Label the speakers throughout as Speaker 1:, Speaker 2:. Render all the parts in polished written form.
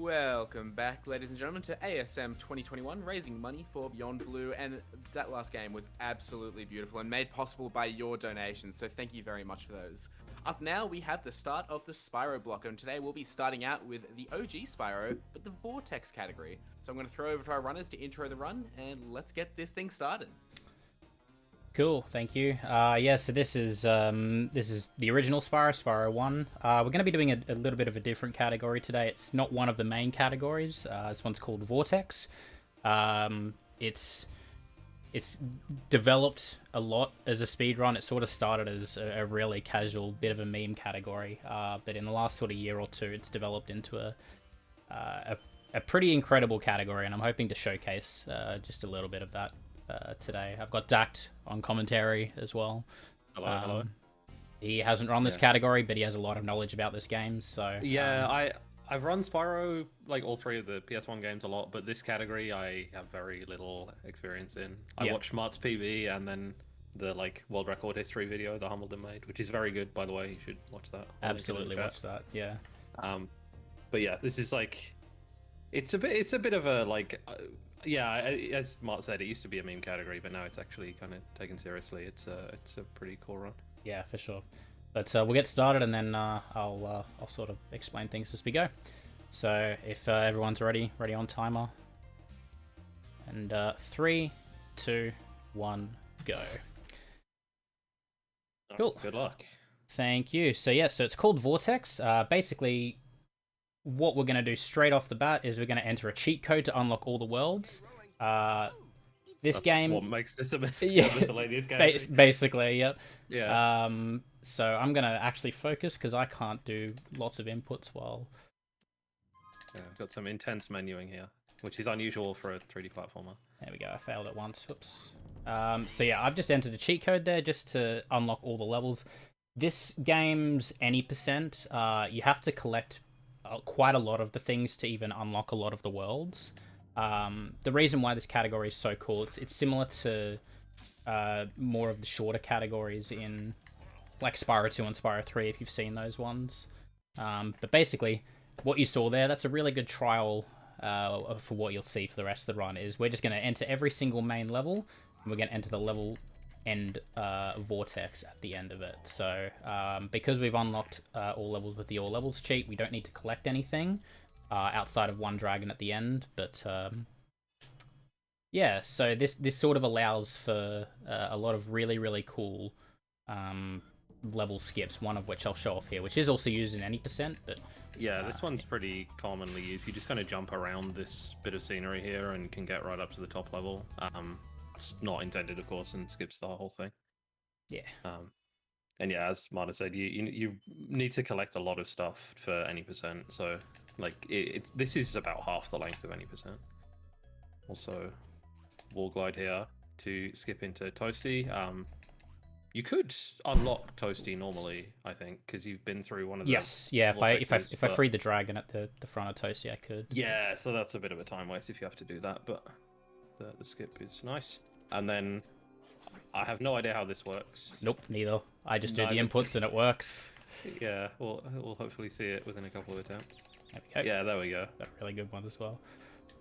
Speaker 1: Welcome back, ladies and gentlemen, to ASM 2021, raising money for Beyond Blue, and that last game was absolutely beautiful and made possible by your donations, so thank you very much for those. Up now, we have the start of the Spyro block, and today we'll be starting out with the OG Spyro, but the Vortex category. So I'm going to throw over to our runners to intro the run, and let's get this thing started.
Speaker 2: Cool, thank you. Yeah, so this is the original Spyro, Spyro 1. We're going to be doing a little bit of a different category today. It's not one of the main categories. This one's called Vortex. It's developed a lot as a speedrun. It sort of started as a really casual bit of a meme category, but in the last sort of year or two, it's developed into a pretty incredible category, and I'm hoping to showcase just a little bit of that today. I've got Dact on commentary as well.
Speaker 3: Hello.
Speaker 2: He hasn't run this category, but he has a lot of knowledge about this game. So
Speaker 3: yeah, I've run Spyro, like all three of the PS1 games, a lot, but this category I have very little experience in. I watched Mart's PB and then the world record history video that Humbledon made, which is very good, by the way. You should watch that.
Speaker 2: Absolutely watch that. Yeah.
Speaker 3: But yeah, this is it's a bit of a yeah, as Mart said, it used to be a meme category, but now it's actually kind of taken seriously. It's a pretty cool run.
Speaker 2: Yeah, for sure. But we'll get started, and then I'll sort of explain things as we go. So if everyone's ready on timer, and 3, 2, 1, go. Cool.
Speaker 3: Good luck.
Speaker 2: Thank you. So yeah, so it's called Vortex. Basically, what we're going to do straight off the bat is we're going to enter a cheat code to unlock all the worlds. That's game...
Speaker 3: what makes this a miscellaneous game.
Speaker 2: Basically, yep.
Speaker 3: Yeah.
Speaker 2: So I'm going to actually focus because I can't do lots of inputs while...
Speaker 3: Yeah, I've got some intense menuing here, which is unusual for a 3D platformer.
Speaker 2: There we go, I failed it once. Whoops. So yeah, I've just entered a cheat code there just to unlock all the levels. This game's any percent. You have to collect quite a lot of the things to even unlock a lot of the worlds. The reason why this category is so cool, it's similar to more of the shorter categories in like Spyro 2 and Spyro 3, if you've seen those ones. But basically, what you saw there, that's a really good trial for what you'll see for the rest of the run, is we're just going to enter every single main level, and we're going to enter the level end Vortex at the end of it. So because we've unlocked all levels with the all levels cheat, we don't need to collect anything outside of one dragon at the end. But yeah, so this sort of allows for a lot of really cool level skips, one of which I'll show off here, which is also used in any percent. But
Speaker 3: yeah, this one's pretty commonly used. You just kind of jump around this bit of scenery here and can get right up to the top level. It's not intended, of course, and skips the whole thing.
Speaker 2: Yeah.
Speaker 3: And yeah, as Marta said, you need to collect a lot of stuff for any percent. So this is about half the length of any percent. Also, wall glide here to skip into Toasty. You could unlock Toasty normally, I think, because you've been through one of the
Speaker 2: yeah. If I freed the dragon at the front of Toasty, I could.
Speaker 3: Yeah, so that's a bit of a time waste if you have to do that, but the skip is nice. And then I have no idea how this works.
Speaker 2: Nope, neither. I just do the inputs and it works.
Speaker 3: Yeah, we'll hopefully see it within a couple of attempts.
Speaker 2: There we go.
Speaker 3: Yeah, there we go.
Speaker 2: Got a really good one as well.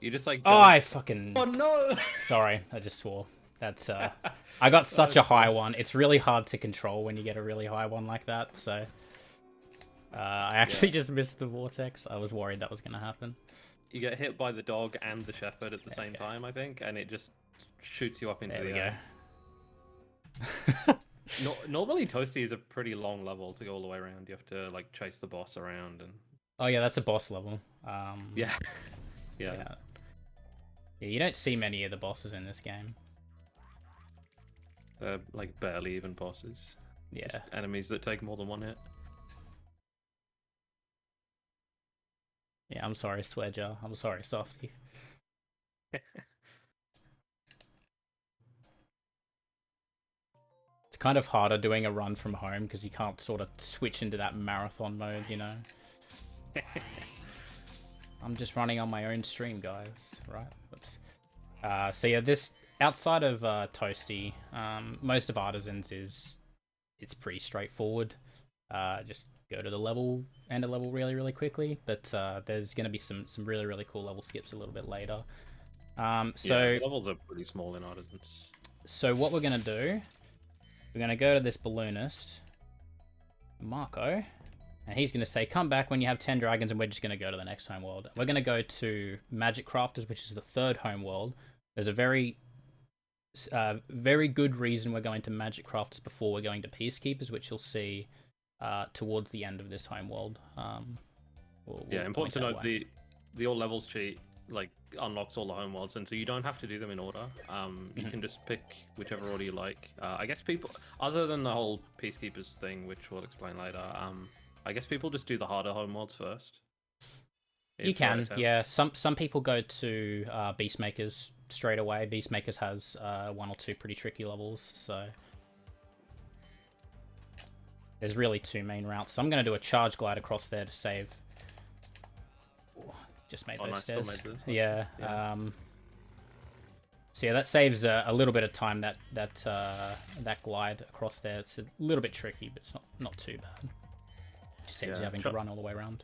Speaker 3: You just jump.
Speaker 2: Oh, I fucking...
Speaker 3: Oh no!
Speaker 2: Sorry, I just swore. That's I got such a high one. It's really hard to control when you get a really high one like that, so... I actually just missed the Vortex. I was worried that was going to happen.
Speaker 3: You get hit by the dog and the shepherd at the same time, I think, and it just shoots you up into the air. Normally, Toasty is a pretty long level to go all the way around. You have to chase the boss around and.
Speaker 2: Oh yeah, that's a boss level.
Speaker 3: Yeah.
Speaker 2: Yeah. You don't see many of the bosses in this game.
Speaker 3: Barely even bosses.
Speaker 2: Yeah.
Speaker 3: Just enemies that take more than one hit.
Speaker 2: Yeah, I'm sorry, Swedger. I'm sorry, Softy. It's kind of harder doing a run from home because you can't sort of switch into that marathon mode, you know? I'm just running on my own stream, guys, right? Oops. So yeah, this, outside of Toasty, most of Artisans it's pretty straightforward. Just go to the end of level really quickly. But there's going to be some really cool level skips a little bit later. So
Speaker 3: levels are pretty small in Artisans.
Speaker 2: So what we're going to do, we're going to go to this balloonist, Marco, and he's going to say, come back when you have 10 dragons, and we're just going to go to the next home world. We're going to go to Magic Crafters, which is the third home world. There's a very good reason we're going to Magic Crafters before we're going to Peacekeepers, which you'll see towards the end of this home world. We'll
Speaker 3: important to note the all levels cheat unlocks all the home worlds, and so you don't have to do them in order. You can just pick whichever order you like. I guess people, other than the whole Peacekeepers thing, which we'll explain later, I guess people just do the harder home worlds first.
Speaker 2: You can, yeah. Some people go to Beastmakers straight away. Beastmakers has 1 or 2 pretty tricky levels, so there's really 2 main routes. So I'm going to do a charge glide across there to save. Just made those stairs. Yeah. So yeah, that saves a little bit of time. That glide across there. It's a little bit tricky, but it's not too bad. Just saves you having to run all the way around.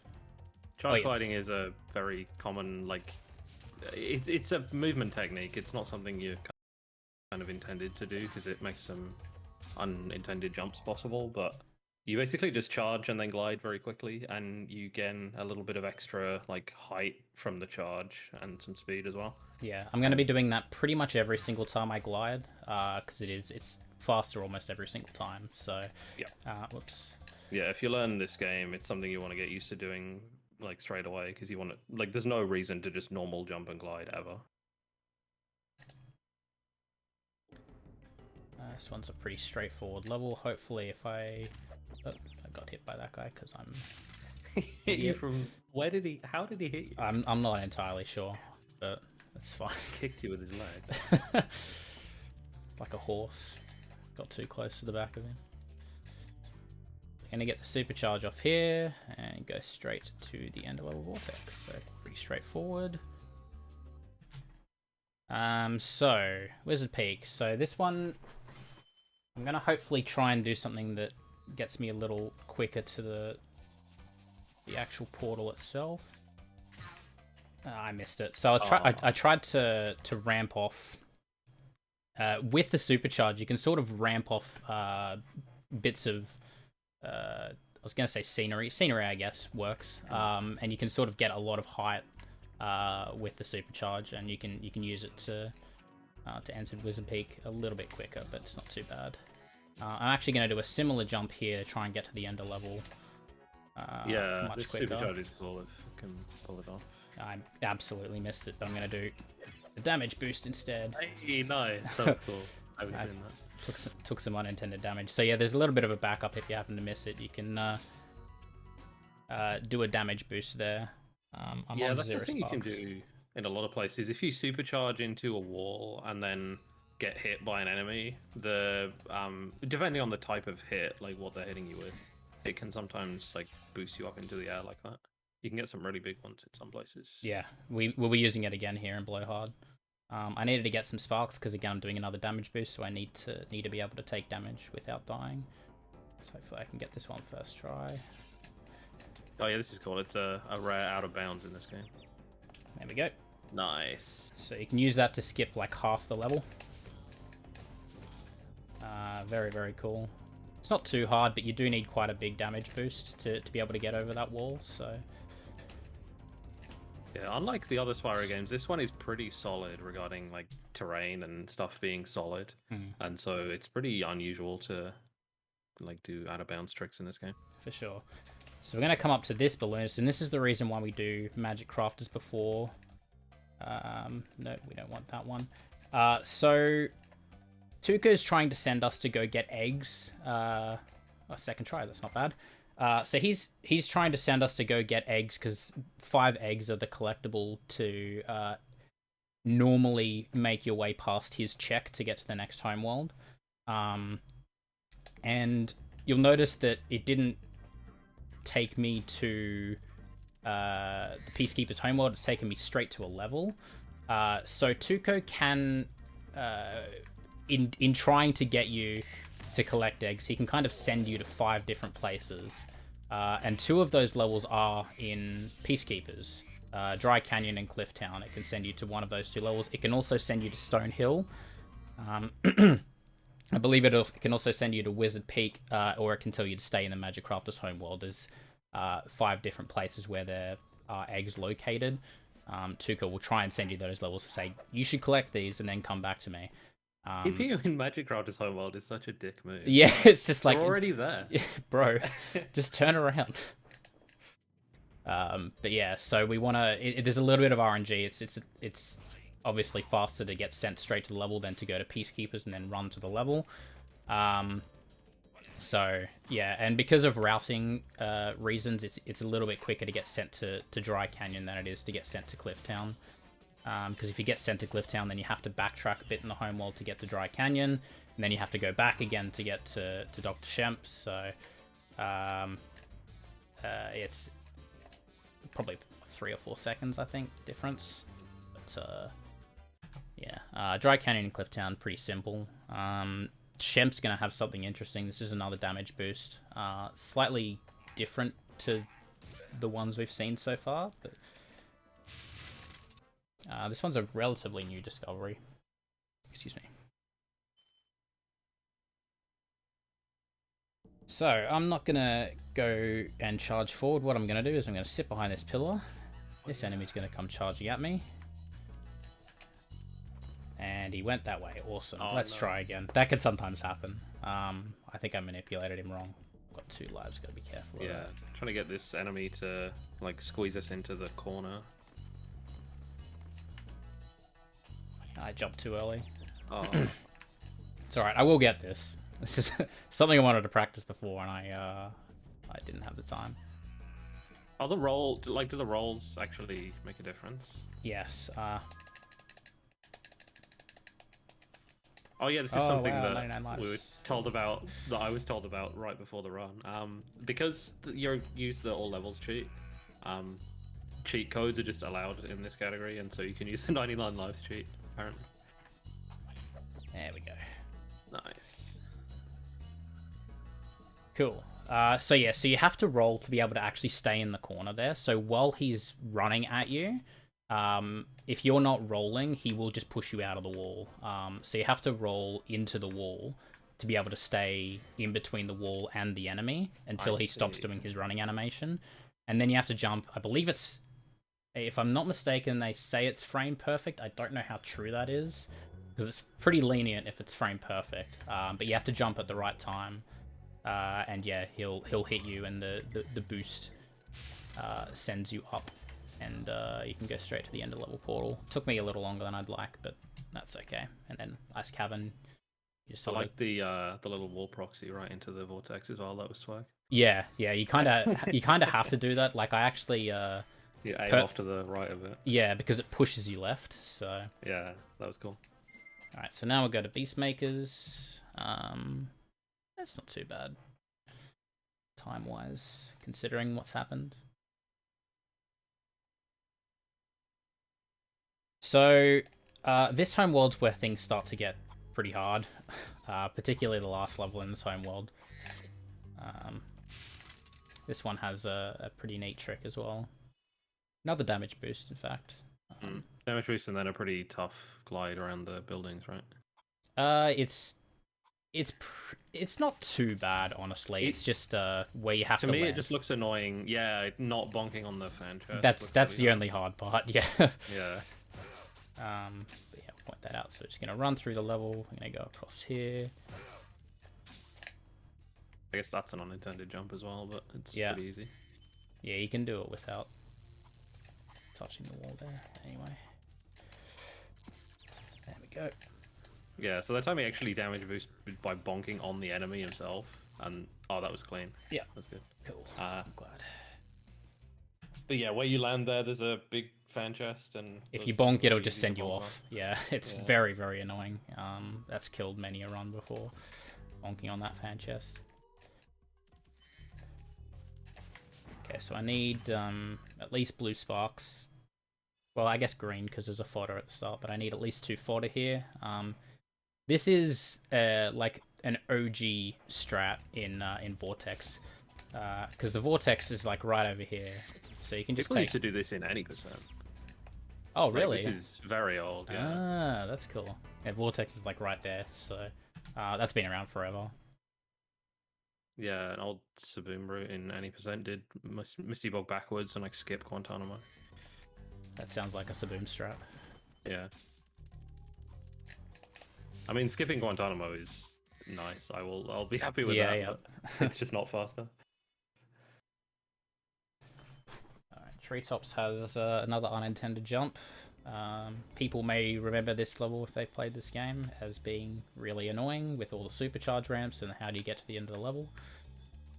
Speaker 3: Charge gliding is a very common it's a movement technique. It's not something you're kind of intended to do because it makes some unintended jumps possible, but you basically just charge and then glide very quickly, and you gain a little bit of extra height from the charge and some speed as well.
Speaker 2: Yeah, I'm going to be doing that pretty much every single time I glide, because it's faster almost every single time. So yeah, whoops.
Speaker 3: Yeah, if you learn this game, it's something you want to get used to doing straight away, because you want to there's no reason to just normal jump and glide ever.
Speaker 2: This one's a pretty straightforward level. Hopefully, if I got hit by that guy because I'm.
Speaker 3: Hit you from where did he? How did he hit you?
Speaker 2: I'm not entirely sure, but that's fine.
Speaker 3: Kicked you with his leg.
Speaker 2: Like a horse. Got too close to the back of him. Gonna get the supercharge off here and go straight to the end of level Vortex. So pretty straightforward. So Wizard Peak. So this one, I'm gonna hopefully try and do something that gets me a little quicker to the actual portal itself. I missed it. So I tried to ramp off with the supercharge. You can sort of ramp off bits of I was gonna say scenery. Scenery, I guess, works. And you can sort of get a lot of height with the supercharge, and you can use it to enter Wizard Peak a little bit quicker, but it's not too bad. I'm actually going to do a similar jump here to try and get to the end of level much
Speaker 3: this
Speaker 2: quicker.
Speaker 3: Supercharge is cool if you can pull it off.
Speaker 2: I absolutely missed it, but I'm going to do the damage boost instead.
Speaker 3: Hey, nice. That's cool. I haven't seen that.
Speaker 2: Took some unintended damage. So yeah, there's a little bit of a backup if you happen to miss it. You can do a damage boost there.
Speaker 3: That's the thing you can do in a lot of places. If you supercharge into a wall and then get hit by an enemy, depending on the type of hit, what they're hitting you with, it can sometimes boost you up into the air like that. You can get some really big ones in some places.
Speaker 2: Yeah, we'll be using it again here in Blowhard. I needed to get some sparks because again I'm doing another damage boost, so I need to be able to take damage without dying. So hopefully I can get this one first try.
Speaker 3: Oh yeah, this is cool. It's a rare out of bounds in this game.
Speaker 2: There we go.
Speaker 3: Nice.
Speaker 2: So you can use that to skip half the level. Very cool. It's not too hard, but you do need quite a big damage boost to be able to get over that wall, so...
Speaker 3: Yeah, unlike the other Spyro games, this one is pretty solid regarding terrain and stuff being solid. And so it's pretty unusual to do out of bounds tricks in this game.
Speaker 2: For sure. So we're going to come up to this balloonist, and this is the reason why we do Magic Crafters before. No, we don't want that one. So Tuca's trying to send us to go get eggs. A second try, that's not bad. So he's trying to send us to go get eggs because 5 eggs are the collectible to normally make your way past his check to get to the next home world. And you'll notice that it didn't take me to the Peacekeeper's homeworld. It's taken me straight to a level. So Tuco can, in trying to get you to collect eggs, he can kind of send you to 5 different places. And 2 of those levels are in Peacekeepers. Dry Canyon and Cliff Town. It can send you to one of those 2 levels. It can also send you to Stone Hill. I believe it can also send you to Wizard Peak, or it can tell you to stay in the Magic Crafter's homeworld. There's 5 different places where there are eggs located. Tuka will try and send you those levels to say, you should collect these and then come back to me.
Speaker 3: Keeping you in Magic Crafter's homeworld is such a dick move.
Speaker 2: Yeah, it's just like...
Speaker 3: We're already there.
Speaker 2: Bro, just turn around. But yeah, so we want to... There's a little bit of RNG. It's obviously faster to get sent straight to the level than to go to Peacekeepers and then run to the level. So, yeah, and because of routing reasons, it's a little bit quicker to get sent to Dry Canyon than it is to get sent to Cliff Town. Because if you get sent to Cliff Town, then you have to backtrack a bit in the homeworld to get to Dry Canyon, and then you have to go back again to get to Dr. Shemp, so it's probably 3 or 4 seconds, I think, difference. But, yeah, Dry Canyon and Cliff Town, pretty simple. Shemp's going to have something interesting. This is another damage boost. Slightly different to the ones we've seen so far, but this one's a relatively new discovery. Excuse me. So, I'm not going to go and charge forward. What I'm going to do is I'm going to sit behind this pillar. This enemy's going to come charging at me. And he went that way. Awesome.
Speaker 3: Oh,
Speaker 2: Let's
Speaker 3: no.
Speaker 2: try again. That could sometimes happen. I think I manipulated him wrong. Got 2 lives. Got to be careful.
Speaker 3: Yeah, trying to get this enemy to like squeeze us into the corner.
Speaker 2: I jumped too early.
Speaker 3: Oh,
Speaker 2: It's alright. I will get this. This is something I wanted to practice before, and I didn't have the time.
Speaker 3: do the rolls actually make a difference?
Speaker 2: Yes.
Speaker 3: Oh yeah, this is something
Speaker 2: wow,
Speaker 3: that
Speaker 2: 99 lives.
Speaker 3: we were told about. That I was told about right before the run. Because you use the all levels cheat. Cheat codes are just allowed in this category, and so you can use the 99 lives cheat. Apparently.
Speaker 2: There we go.
Speaker 3: Nice.
Speaker 2: Cool. So yeah, so you have to roll to be able to actually stay in the corner there. So while he's running at you, if you're not rolling, he will just push you out of the wall. So you have to roll into the wall to be able to stay in between the wall and the enemy until he stops doing his running animation. And then you have to jump. I believe it's, if I'm not mistaken, they say it's frame perfect. I don't know how true that is, because it's pretty lenient if it's frame perfect. But you have to jump at the right time. And yeah, he'll hit you, and the boost sends you up, and you can go straight to the end of level portal. Took me a little longer than I'd like, but that's okay. And then Ice Cavern. You just
Speaker 3: I like the little wall proxy right into the Vortex as well. That was swag.
Speaker 2: Yeah, you kind of have to do that. Like I actually
Speaker 3: You aim off to the right of it.
Speaker 2: yeah, because it pushes you left. So
Speaker 3: Yeah, that was cool.
Speaker 2: all right, so now we'll go to Beastmakers. That's not too bad, time-wise, considering what's happened. So, this homeworld's where things start to get pretty hard, particularly the last level in this homeworld. This one has a pretty neat trick as well. Another damage boost, in fact.
Speaker 3: Damage boost and then a pretty tough glide around the buildings, right?
Speaker 2: It's not too bad, honestly. It's just where you have to
Speaker 3: me,
Speaker 2: land.
Speaker 3: it just looks annoying. Yeah, not bonking on the fan chest.
Speaker 2: That's the only hard part. Yeah.
Speaker 3: Yeah.
Speaker 2: But yeah, I'll point that out. So just gonna run through the level. I'm gonna go across here.
Speaker 3: I guess that's an unintended jump as well, but it's
Speaker 2: Yeah.
Speaker 3: pretty easy.
Speaker 2: Yeah, you can do it without touching the wall there. Anyway. There we go.
Speaker 3: Yeah, so that time he actually damage boost by bonking on the enemy himself, and oh, that was clean.
Speaker 2: Yeah,
Speaker 3: That's good.
Speaker 2: cool.
Speaker 3: I'm
Speaker 2: glad.
Speaker 3: But yeah, where you land there's a big fan chest, and
Speaker 2: If you
Speaker 3: those
Speaker 2: bonk,
Speaker 3: things are
Speaker 2: it'll
Speaker 3: really
Speaker 2: just
Speaker 3: easy to
Speaker 2: send you
Speaker 3: bonk
Speaker 2: off. Yeah, it's
Speaker 3: Yeah.
Speaker 2: very, very annoying. That's killed many a run before, bonking on that fan chest. Okay, so I need at least blue sparks. Well, I guess green because there's a fodder at the start, but I need at least 2 fodder here. This is like an OG strat in Vortex. because the Vortex is like right over here, so you can just
Speaker 3: People
Speaker 2: take...
Speaker 3: used to do this in any percent.
Speaker 2: Oh, really?
Speaker 3: Like, this is very old, yeah.
Speaker 2: Ah, that's cool. Yeah, Vortex is like right there, so that's been around forever.
Speaker 3: Yeah, an old Saboom route in any percent did Misty Bog backwards and like skip Guantanamo.
Speaker 2: That sounds like a Saboom strat.
Speaker 3: Yeah. I mean, skipping Guantanamo is nice. I'll be happy with that.
Speaker 2: Yeah.
Speaker 3: But it's just not faster.
Speaker 2: Alright, Treetops has another unintended jump. People may remember this level if they've played this game as being really annoying with all the supercharge ramps and how do you get to the end of the level.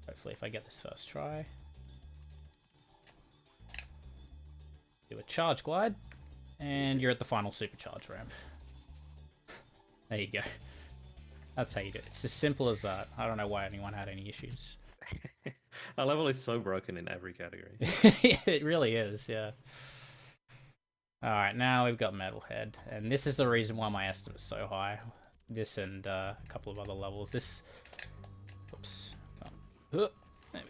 Speaker 2: Hopefully if I get this first try. Do a charge glide, and you're at the final supercharge ramp. There you go. That's how you do it. It's as simple as that. I don't know why anyone had any issues.
Speaker 3: Our level is so broken in every category.
Speaker 2: It really is, yeah. Alright, now we've got Metalhead, and this is the reason why my estimate's so high. This and a couple of other levels. This... Oops. There we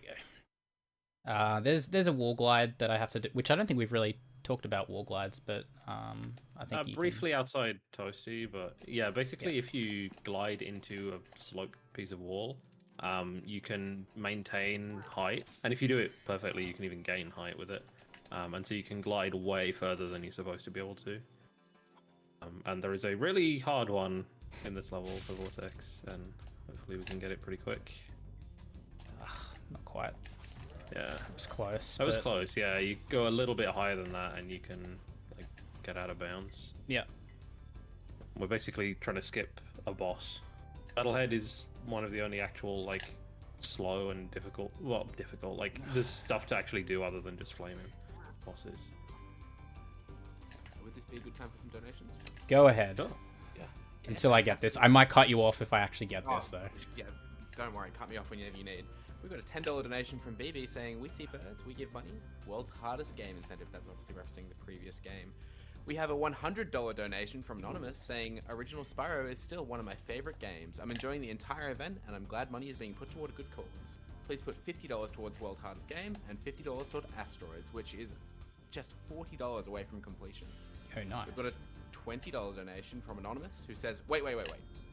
Speaker 2: go. There's a wall glide that I have to do, which I don't think we've really talked about wall glides, but I think
Speaker 3: briefly outside Toasty, but yeah, basically if you glide into a sloped piece of wall, you can maintain height, and if you do it perfectly, you can even gain height with it. And so you can glide way further than you're supposed to be able to. And there is a really hard one in this level for Vortex, and hopefully we can get it pretty quick.
Speaker 2: Not quite.
Speaker 3: Yeah,
Speaker 2: It was close.
Speaker 3: that was close. Yeah, you go a little bit higher than that, and you can like get out of bounds.
Speaker 2: Yeah.
Speaker 3: We're basically trying to skip a boss. Battlehead is one of the only actual like slow and difficult. Well, difficult. Like there's stuff to actually do other than just flame him. Bosses.
Speaker 1: Would this be a good time for some donations?
Speaker 2: Go ahead.
Speaker 3: Sure.
Speaker 1: Yeah.
Speaker 2: Until I get this. I might cut you off if I actually get
Speaker 1: Oh,
Speaker 2: this, though.
Speaker 1: Yeah, don't worry. Cut me off whenever you need. We've got a $10 donation from BB saying, "We see birds, we give money. World's hardest game incentive." That's obviously referencing the previous game. We have a $100 donation from Anonymous saying, "Original Spyro is still one of my favorite games. I'm enjoying the entire event, and I'm glad money is being put toward a good cause. Please put $50 towards World's Hardest Game and $50 toward Asteroids, which is just $40 away from completion."
Speaker 2: Oh, nice.
Speaker 1: We've got a $20 donation from Anonymous who says, wait.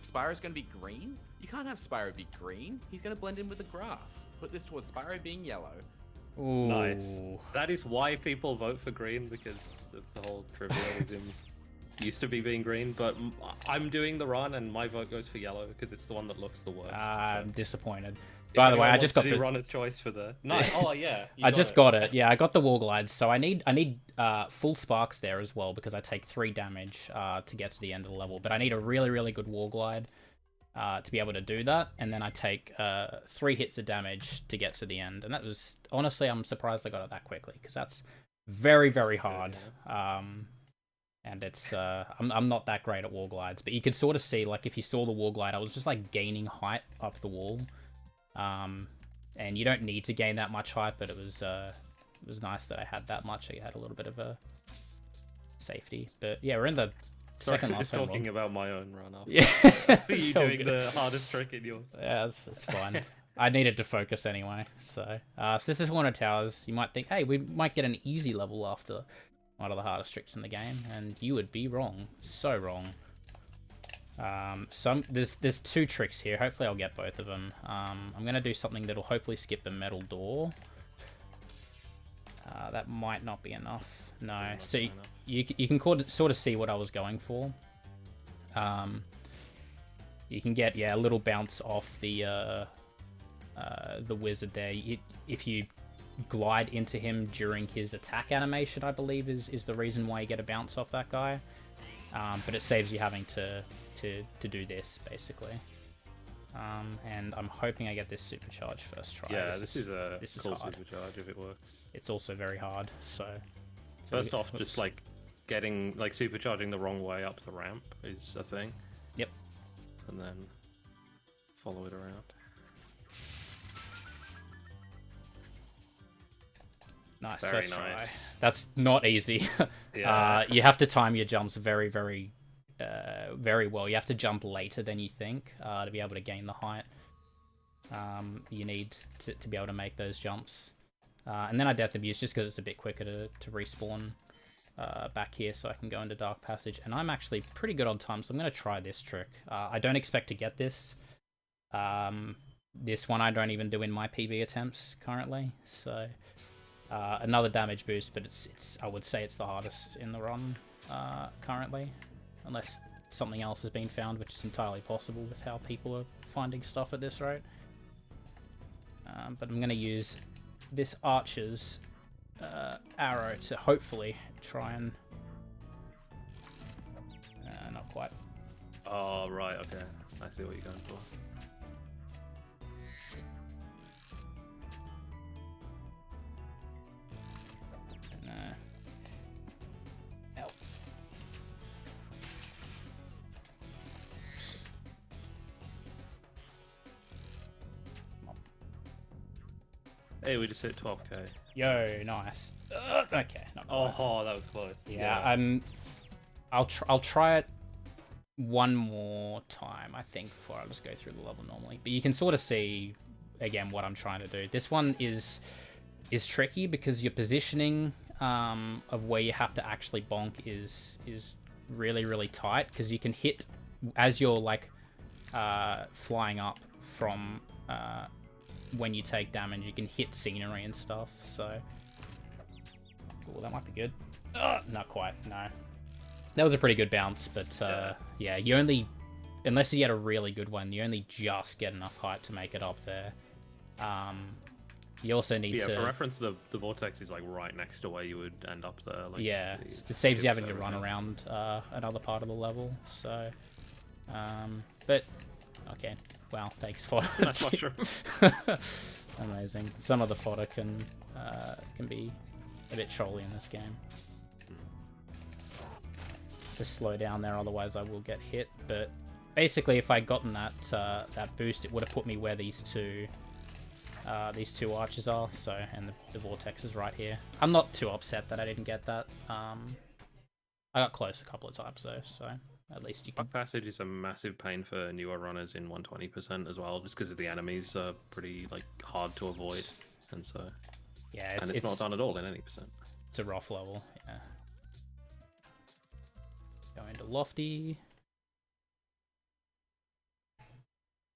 Speaker 1: Spyro's going to be green? You can't have Spyro be green. He's going to blend in with the grass. Put this towards Spyro being yellow.
Speaker 2: Ooh.
Speaker 3: Nice. That is why people vote for green, because of the whole trivialism. Used to be being green, but I'm doing the run and my vote goes for yellow because it's the one that looks the worst.
Speaker 2: I'm disappointed.
Speaker 3: If
Speaker 2: By the way,
Speaker 3: anyone
Speaker 2: I just
Speaker 3: wants
Speaker 2: got
Speaker 3: to do
Speaker 2: the
Speaker 3: runner's choice for the. Nice. Oh yeah.
Speaker 2: I just got it. Yeah, I got the wall glides. So I need full sparks there as well because I take 3 damage to get to the end of the level. But I need a really good wall glide to be able to do that, and then I take 3 hits of damage to get to the end. And that was honestly, I'm surprised I got it that quickly because that's very hard. And it's I'm not that great at wall glides, but you could sort of see, like, if you saw the wall glide, I was just like gaining height up the wall. And you don't need to gain that much height, but it was nice that I had that much. I had a little bit of a safety, but yeah, we're in the second last
Speaker 3: just
Speaker 2: one.
Speaker 3: talking about my own run up.
Speaker 2: Yeah,
Speaker 3: For you doing the hardest trick in yours.
Speaker 2: Yeah, it's fine. I needed to focus anyway. So this is Haunted Towers. You might think, hey, we might get an easy level after one of the hardest tricks in the game, and you would be wrong. So wrong. There's 2 tricks here. Hopefully I'll get both of them. I'm gonna do something that'll hopefully skip the metal door. That might not be enough. No. So you can sort of see what I was going for. You can get a little bounce off the wizard there. If you glide into him during his attack animation, I believe is the reason why you get a bounce off that guy. But it saves you having to do this basically. And I'm hoping I get this supercharge first try.
Speaker 3: Yeah, this is a cool
Speaker 2: hard.
Speaker 3: supercharge if it works.
Speaker 2: It's also very hard. So
Speaker 3: first off, just like getting supercharging the wrong way up the ramp is a thing.
Speaker 2: Yep. And
Speaker 3: then follow it around.
Speaker 2: Nice.
Speaker 3: Very
Speaker 2: first
Speaker 3: nice.
Speaker 2: Try. That's not easy.
Speaker 3: Yeah.
Speaker 2: You have to time your jumps very well. You have to jump later than you think to be able to gain the height. you need to be able to make those jumps. And then I Death Abuse just because it's a bit quicker to respawn back here, so I can go into Dark Passage. And I'm actually pretty good on time, so I'm going to try this trick. I don't expect to get this. This one I don't even do in my PB attempts currently, so another damage boost, but it's I would say it's the hardest in the run currently, unless something else has been found, which is entirely possible with how people are finding stuff at this rate. But I'm going to use this Archer's arrow to hopefully try and... not quite.
Speaker 3: Oh, right, okay. I see what you're going for.
Speaker 2: Help.
Speaker 3: Hey, we just hit 12k.
Speaker 2: Yo, nice. Okay. Not quite.
Speaker 3: Oh, that was close.
Speaker 2: Yeah. I'll try it one more time, I think, before I just go through the level normally. But you can sort of see again what I'm trying to do. This one is tricky because your positioning of where you have to actually bonk is really tight, because you can hit as you're like flying up from when you take damage, you can hit scenery and stuff. So, oh, that might be good. Not quite. No, that was a pretty good bounce, but yeah, you only, unless you get a really good one, you only just get enough height to make it up there. You also need to...
Speaker 3: for reference, the Vortex is like right next to where you would end up there. Like,
Speaker 2: yeah, it saves you having to run around another part of the level, so... but, okay. Wow, thanks for...
Speaker 3: Nice mushroom.
Speaker 2: Amazing. Some of the fodder can be a bit trolly in this game. Just slow down there, otherwise I will get hit. But basically, if I'd gotten that that boost, it would have put me where these two archers are. So, and the Vortex is right here. I'm not too upset that I didn't get that. I got close a couple of times though, so at least you can.
Speaker 3: Dark Passage is a massive pain for newer runners in 120% as well, just because of the enemies are pretty like hard to avoid, and so
Speaker 2: yeah,
Speaker 3: it's not done at all in any percent.
Speaker 2: It's a rough level, yeah. Go into Lofty.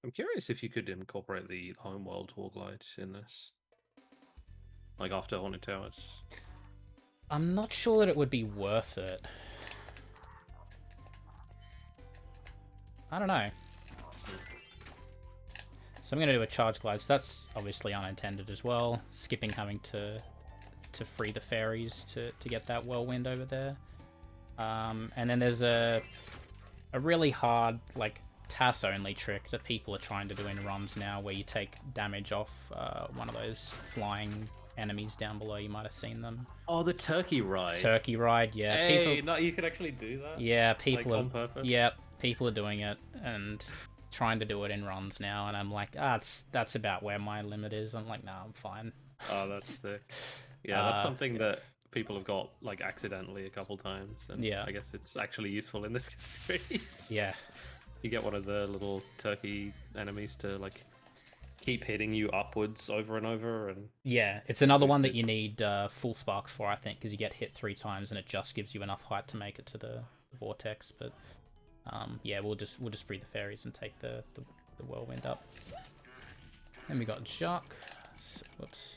Speaker 3: I'm curious if you could incorporate the Homeworld wall glide in this, like after Haunted Towers.
Speaker 2: I'm not sure that it would be worth it. I don't know. So I'm going to do a charge glide. So that's obviously unintended as well. Skipping having to free the fairies to get that whirlwind over there. And then there's a really hard like TAS only trick that people are trying to do in runs now, where you take damage off one of those flying enemies down below. You might have seen them.
Speaker 3: Oh, the turkey ride.
Speaker 2: Turkey ride, yeah.
Speaker 3: Hey,
Speaker 2: people,
Speaker 3: you can actually do that.
Speaker 2: yeah, people
Speaker 3: like,
Speaker 2: are
Speaker 3: on purpose.
Speaker 2: yeah, people are doing it and trying to do it in runs now, and I'm like, that's about where my limit is. I'm like, nah, I'm fine.
Speaker 3: Oh, that's sick. Yeah, that's something that people have got like accidentally a couple times, and
Speaker 2: yeah,
Speaker 3: I guess it's actually useful in this category.
Speaker 2: Yeah,
Speaker 3: you get one of the little turkey enemies to like keep hitting you upwards over and over, and
Speaker 2: yeah, it's another one that you need full sparks for, I think, because you get hit 3 times and it just gives you enough height to make it to the Vortex. But yeah, we'll just free the fairies and take the whirlwind up. Then we got Jacques. So, whoops.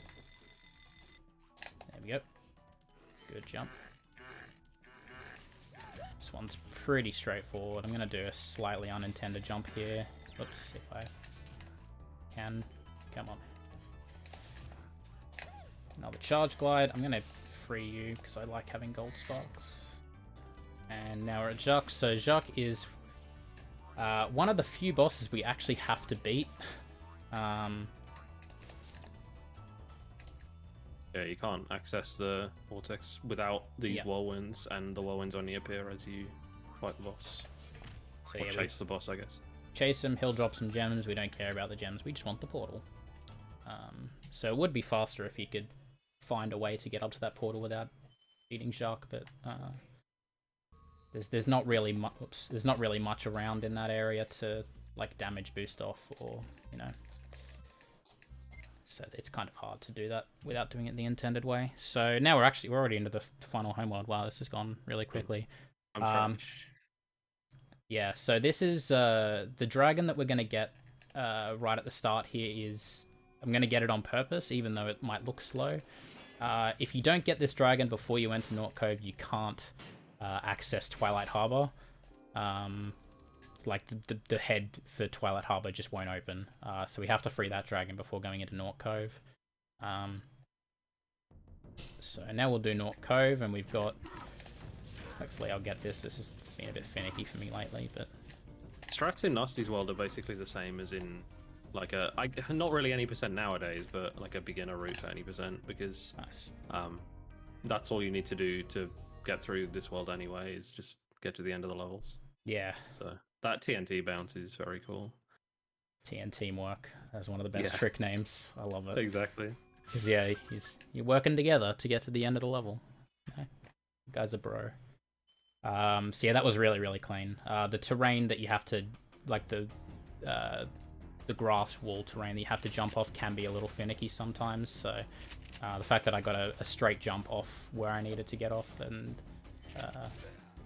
Speaker 2: There we go. Good jump. This one's pretty straightforward. I'm going to do a slightly unintended jump here. Oops, if I can. Come on. Another charge glide. I'm going to free you because I like having gold sparks. And now we're at Jacques. So Jacques is one of the few bosses we actually have to beat.
Speaker 3: yeah, you can't access the Vortex without these whirlwinds, and the whirlwinds only appear as you fight the boss.
Speaker 2: So
Speaker 3: or
Speaker 2: yeah,
Speaker 3: chase the boss, I guess.
Speaker 2: Chase him, he'll drop some gems. We don't care about the gems, we just want the portal. So it would be faster if you could find a way to get up to that portal without beating Jacques, but there's not really much around in that area to like damage boost off, or you know. So it's kind of hard to do that without doing it the intended way. So now we're already into the final homeworld. Wow, this has gone really quickly. Yeah, so this is the dragon that we're going to get right at the start here is... I'm going to get it on purpose, even though it might look slow. If you don't get this dragon before you enter North Cove, you can't access Twilight Harbor. Like, the head for Twilight Harbor just won't open. So we have to free that dragon before going into North Cove. So now we'll do North Cove, and we've got... Hopefully I'll get this. This has been a bit finicky for me lately, but...
Speaker 3: Strats in Nasty's world are basically the same as in... Like not really any percent nowadays, but like a beginner route for any percent, because
Speaker 2: Nice.
Speaker 3: That's all you need to do to get through this world anyway, is just get to the end of the levels.
Speaker 2: Yeah.
Speaker 3: So that TNT bounce is very cool.
Speaker 2: Teamwork. That's one of the best trick names. I love it.
Speaker 3: Exactly.
Speaker 2: Because yeah, you're working together to get to the end of the level. Okay. You guys are bro. So yeah, that was really, really clean. The terrain that you have to, like the grass wall terrain that you have to jump off can be a little finicky sometimes. So the fact that I got a straight jump off where I needed to get off and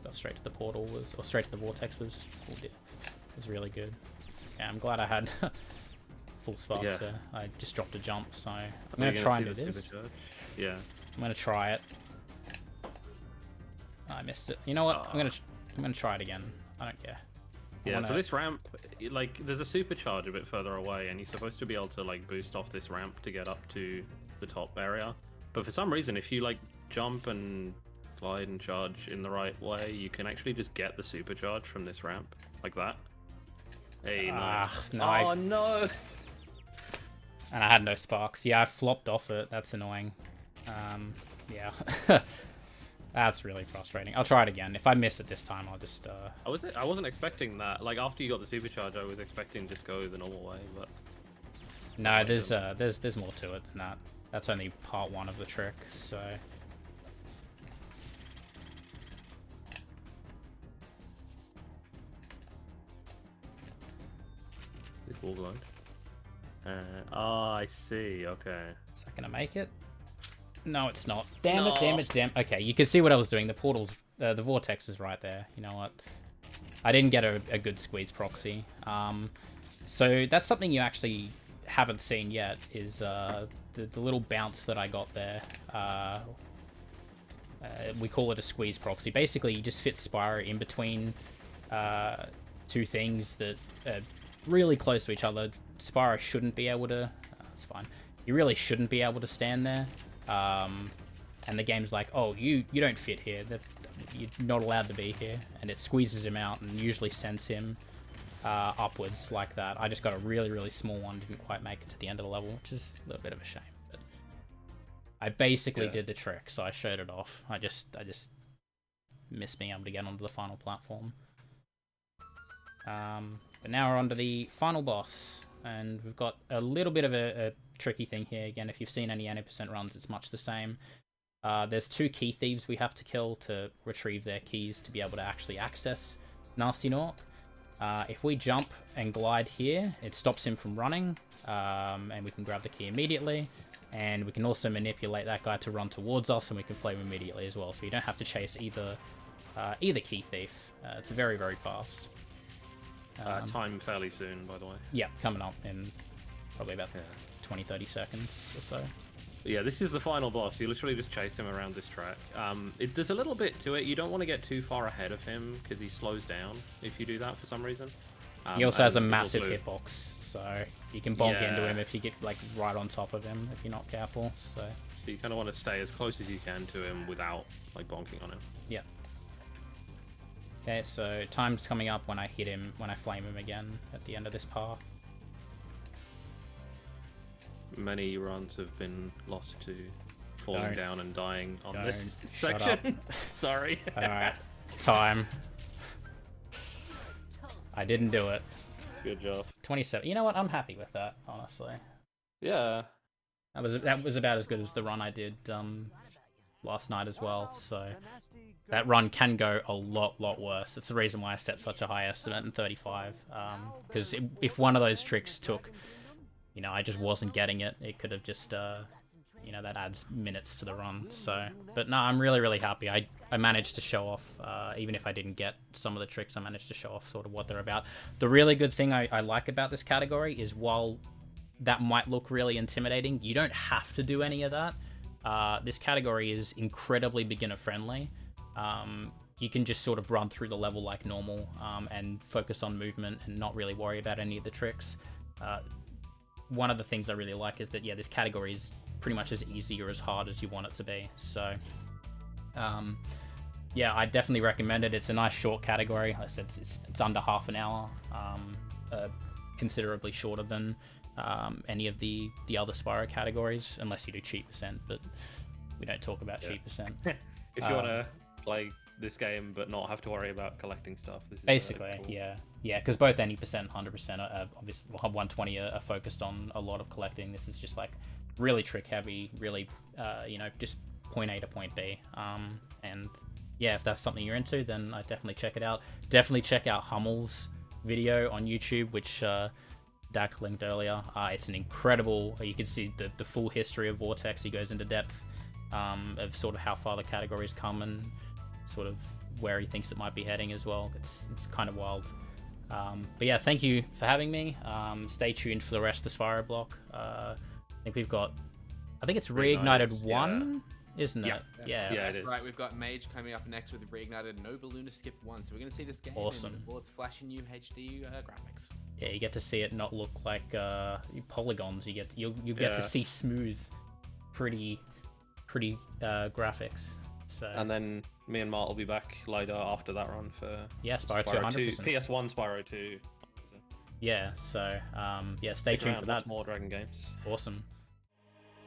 Speaker 2: got straight to the portal or straight to the vortex was really good. Yeah, I'm glad I had full sparks there. I just dropped a jump, so I'm gonna try and do this.
Speaker 3: Yeah,
Speaker 2: I'm gonna try it. I missed it. You know what? I'm gonna try it again. I don't care.
Speaker 3: Yeah, so this ramp, like, there's a supercharge a bit further away, and you're supposed to be able to, like, boost off this ramp to get up to the top area. But for some reason, if you, like, jump and glide and charge in the right way, you can actually just get the supercharge from this ramp, like that. Hey, no. No!
Speaker 2: And I had no sparks. Yeah, I flopped off it. That's annoying. Yeah. That's really frustrating. I'll try it again. If I miss it this time, I'll just...
Speaker 3: I wasn't expecting that. Like, after you got the supercharge, I was expecting to just go the normal way, but...
Speaker 2: No, there's more to it than that. That's only part one of the trick, so...
Speaker 3: Is it wall glide? I see, okay.
Speaker 2: Is that gonna make it? No, it's not. Damn it. Okay, you can see what I was doing. The portal's... the vortex is right there. You know what? I didn't get a good squeeze proxy. So that's something you actually haven't seen yet, is the little bounce that I got there. We call it a squeeze proxy. Basically, you just fit Spyro in between two things that are really close to each other. Spyro shouldn't be able to... that's fine. You really shouldn't be able to stand there. And the game's like, oh, you don't fit here. You're not allowed to be here. And it squeezes him out and usually sends him upwards like that. I just got a really, really small one. Didn't quite make it to the end of the level, which is a little bit of a shame. But I basically did the trick, so I showed it off. I just missed being able to get onto the final platform. But now we're on to the final boss. And we've got a little bit of a tricky thing here. Again, if you've seen any 80% runs, it's much the same. There's two key thieves we have to kill to retrieve their keys to be able to actually access Nasty Nork. If we jump and glide here, it stops him from running, and we can grab the key immediately. And we can also manipulate that guy to run towards us, and we can flame immediately as well. So you don't have to chase either key thief. It's very, very fast.
Speaker 3: Time fairly soon, by the way.
Speaker 2: Yeah, coming up in probably about 20-30 seconds or so.
Speaker 3: Yeah, this is the final boss. You literally just chase him around this track. There's a little bit to it. You don't want to get too far ahead of him because he slows down if you do that for some reason.
Speaker 2: He also has a massive hitbox, so you can bonk into him if you get like right on top of him if you're not careful. So
Speaker 3: you kind of want to stay as close as you can to him without like bonking on him.
Speaker 2: Yeah. Okay, so time's coming up when I hit him, when I flame him again at the end of this path.
Speaker 3: Many runs have been lost to falling down and dying on this
Speaker 2: Shut
Speaker 3: section. Sorry.
Speaker 2: Alright, time. I didn't do it.
Speaker 3: Good job.
Speaker 2: 27. You know what? I'm happy with that, honestly.
Speaker 3: Yeah.
Speaker 2: That was about as good as the run I did last night as well, so that run can go a lot worse. That's the reason why I set such a high estimate in 35, because if one of those tricks took, you know, I just wasn't getting it. It could have just, you know, that adds minutes to the run. So, but no, I'm really happy. I managed to show off, even if I didn't get some of the tricks, I managed to show off sort of what they're about. The really good thing I like about this category is while that might look really intimidating, you don't have to do any of that. This category is incredibly beginner friendly. You can just sort of run through the level like normal, and focus on movement and not really worry about any of the tricks. One of the things I really like is that, yeah, this category is pretty much as easy or as hard as you want it to be. So, yeah, I definitely recommend it. It's a nice short category. Like I said, it's under half an hour, considerably shorter than any of the other Spyro categories, unless you do cheat percent, but we don't talk about cheat percent.
Speaker 3: If you want to play this game but not have to worry about collecting stuff, this is
Speaker 2: basically
Speaker 3: cool.
Speaker 2: yeah, because both any percent, 100% are obviously 120 are focused on a lot of collecting. This is just like really trick heavy, really you know, just point A to point B, and yeah, if that's something you're into, then I definitely check it out. Definitely check out Hummel's video on YouTube, which Dak linked earlier. It's an incredible, you can see the full history of Vortex. He goes into depth of sort of how far the categories come and sort of where he thinks it might be heading as well. It's kind of wild. But yeah, thank you for having me. Stay tuned for the rest of the Spyro block. I think we've got, I think it's Reignited 1, isn't it?
Speaker 1: Yeah,
Speaker 3: it
Speaker 1: that's
Speaker 3: is.
Speaker 1: right. We've got Mage coming up next with Reignited No Balloon Skip 1. So we're going to see this game
Speaker 2: Awesome.
Speaker 1: in all its flashy new HD graphics.
Speaker 2: Yeah, you get to see it not look like polygons. You'll get to see smooth, pretty graphics. So,
Speaker 3: and then me and Mart will be back later after that run for
Speaker 2: Spyro 2, 100%.
Speaker 3: PS1 Spyro 2.
Speaker 2: Yeah, so yeah, stay tuned for that.
Speaker 3: More Dragon games.
Speaker 2: Awesome.